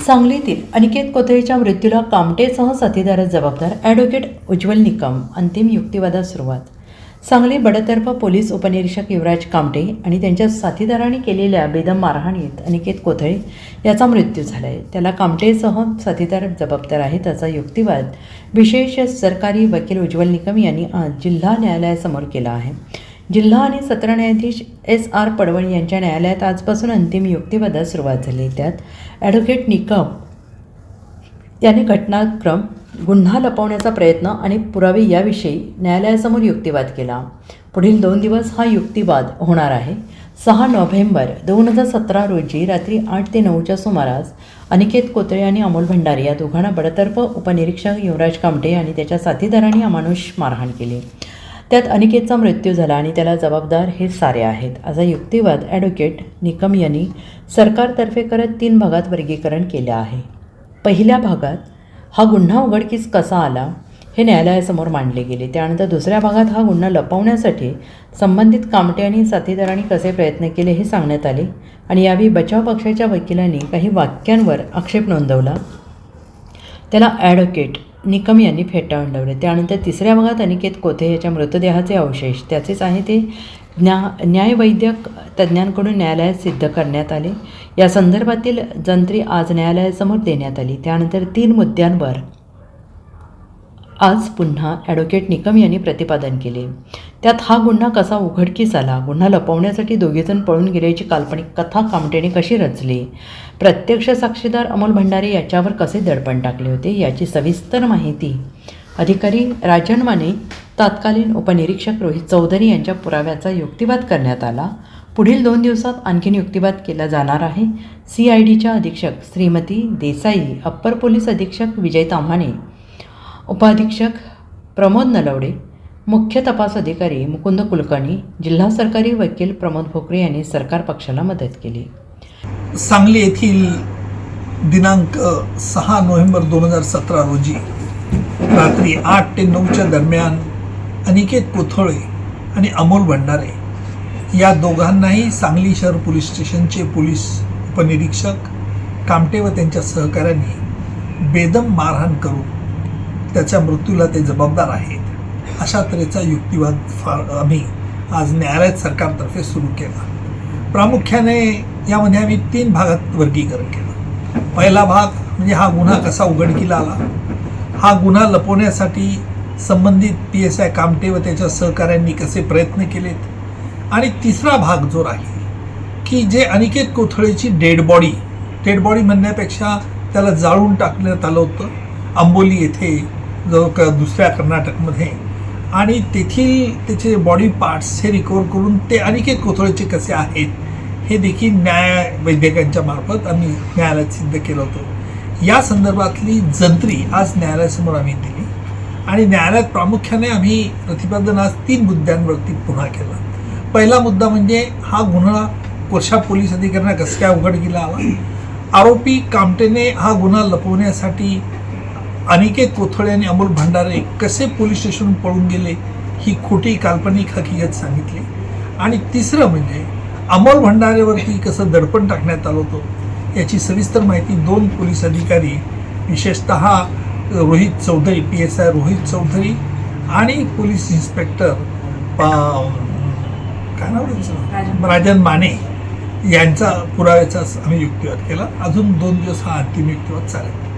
सांगलीतील अनिकेत कोथळेच्या मृत्यूला कामटेसह साथीदार जबाबदार ॲडव्होकेट उज्ज्वल निकम अंतिम युक्तिवादास सुरुवात. सांगली बडतर्फ पोलीस उपनिरीक्षक युवराज कामटे आणि त्यांच्या साथीदारांनी केलेल्या बेदम मारहाणीत अनिकेत कोथळे याचा मृत्यू झाला आहे. त्याला कामटेसह साथीदार जबाबदार आहेत असा युक्तिवाद विशेष सरकारी वकील उज्ज्वल निकम यांनी आज जिल्हा न्यायालयासमोर केला आहे. जिल्हा आणि सत्र न्यायाधीश S.R. पडवळ यांच्या न्यायालयात आजपासून अंतिम युक्तिवादास सुरुवात झाली. त्यात ॲडव्होकेट निकम यांनी घटनाक्रम, गुन्हा लपवण्याचा प्रयत्न आणि पुरावे याविषयी न्यायालयासमोर युक्तिवाद केला. पुढील 2 दिवस हा युक्तिवाद होणार आहे. 6 नोव्हेंबर 2017 रोजी रात्री 8 ते 9च्या सुमारास अनिकेत कोथळे आणि अमोल भंडारे या दोघांना बडतर्फ उपनिरीक्षक युवराज कामटे आणि त्याच्या साथीदारांनी अमानुष मारहाण केली. त्यात अनिकेतचा मृत्यू झाला आणि त्याला जबाबदार हे सारे आहेत असा युक्तिवाद ॲडव्होकेट निकम यांनी सरकारतर्फे करत 3 भागात वर्गीकरण केलं आहे. पहिल्या भागात हा गुन्हा उघडकीस कसा आला हे न्यायालयासमोर मांडले गेले. त्यानंतर दुसऱ्या भागात हा गुन्हा लपवण्यासाठी संबंधित कामटे आणि साथीदारांनी कसे प्रयत्न केले हे सांगण्यात आले आणि यावेळी बचाव पक्षाच्या वकिलांनी काही वाक्यांवर आक्षेप नोंदवला. त्याला ॲडव्होकेट निकम यांनी फेटाळले. त्यानंतर तिसऱ्या भागात अनिकेत कोथळे याच्या मृतदेहाचे अवशेष त्याचेच आहे ते न्यायवैद्यक तज्ज्ञांकडून न्यायालयात सिद्ध करण्यात आले. या संदर्भातील जंत्री आज न्यायालयासमोर देण्यात आली. त्यानंतर 3 मुद्द्यांवर आज पुन्हा ॲडव्होकेट निकम यांनी प्रतिपादन केले. त्यात हा गुन्हा कसा उघडकीस आला, गुन्हा लपवण्यासाठी दोघेजण पळून गेल्याची काल्पनिक कथा कामटेने कशी रचली, प्रत्यक्ष साक्षीदार अमोल भंडारे याच्यावर कसे दडपण टाकले होते याची सविस्तर माहिती अधिकारी राजन माने, तत्कालीन उपनिरीक्षक रोहित चौधरी यांच्या पुराव्याचा युक्तिवाद करण्यात आला. पुढील 2 दिवसात आणखीन युक्तिवाद केला जाणार आहे. CIDच्या अधीक्षक श्रीमती देसाई, अप्पर पोलीस अधीक्षक विजय ताम्हाणे, उपअधीक्षक प्रमोद नलवडे, मुख्य तपास अधिकारी मुकुंद कुलकर्णी, जिल्हा सरकारी वकील प्रमोद भोकरे यांनी सरकार पक्षाला मदत केली. सांगली येथील दिनांक 6 नोव्हेंबर 2017 रोजी रात्री 8 ते 9च्या दरम्यान अनिकेत कोथळे आणि अमोल भंडारे या दोघांनाही सांगली शहर पोलीस स्टेशनचे पोलीस उपनिरीक्षक कामटे व त्यांच्या सहकाऱ्यांनी बेदम मारहाण करून त्याच्या मृत्यूला ते जबाबदार आहेत अशा तऱ्हेचा युक्तिवाद आम्ही आज न्यायालयात सरकारतर्फे सुरू केला. प्रामुख्याने यामध्ये आम्ही 3 भागात वर्गीकरण केलं. पहिला भाग म्हणजे हा गुन्हा कसा उघडकीला आला, हा गुन्हा लपवण्यासाठी संबंधित PSI कामटे व त्याच्या सहकाऱ्यांनी कसे प्रयत्न केलेत, आणि तिसरा भाग जो राहील की जे अनिकेत कोथळेची डेड बॉडी म्हणण्यापेक्षा त्याला जाळून टाकण्यात आलं होतं आंबोली येथे दुसऱ्या कर्नाटकमध्ये, आणि तेथील त्याचे बॉडी पार्ट्स हे रिकवर करून ते अनिकेत कोथळेचे कसे आहेत हे देखील न्याय वैद्यकांच्या मार्फत आम्ही न्यायालयात सिद्ध केलं होतं. या संदर्भातली जंत्री आज न्यायालयासमोर आम्ही दिली आणि न्यायालयात प्रामुख्याने आम्ही प्रतिपादन आज 3 मुद्द्यांवरती पुन्हा केलं. पहिला मुद्दा म्हणजे हा गुन्हा कोर्शा पोलीस अधिकाऱ्यांना कसं काय उघडकीला आला, आरोपी कामटेने हा गुन्हा लपवण्यासाठी अनिकेत कोथळे आणि अमोल भंडारे कसे पोलीस स्टेशनहून पळून गेले ही खोटी काल्पनिक हकीकत सांगितली, आणि तिसरं म्हणजे अमोल भंडारेवरती कसं दडपण टाकण्यात आलं होतं याची सविस्तर माहिती 2 पोलीस अधिकारी, विशेषतः रोहित चौधरी, PSI रोहित चौधरी आणि पोलीस इन्स्पेक्टर काय नाव त्याचं, राजन माने यांचा पुराव्याचा आम्ही युक्तिवाद केला. अजून 2 दिवस हा अंतिम युक्तिवाद चालेल.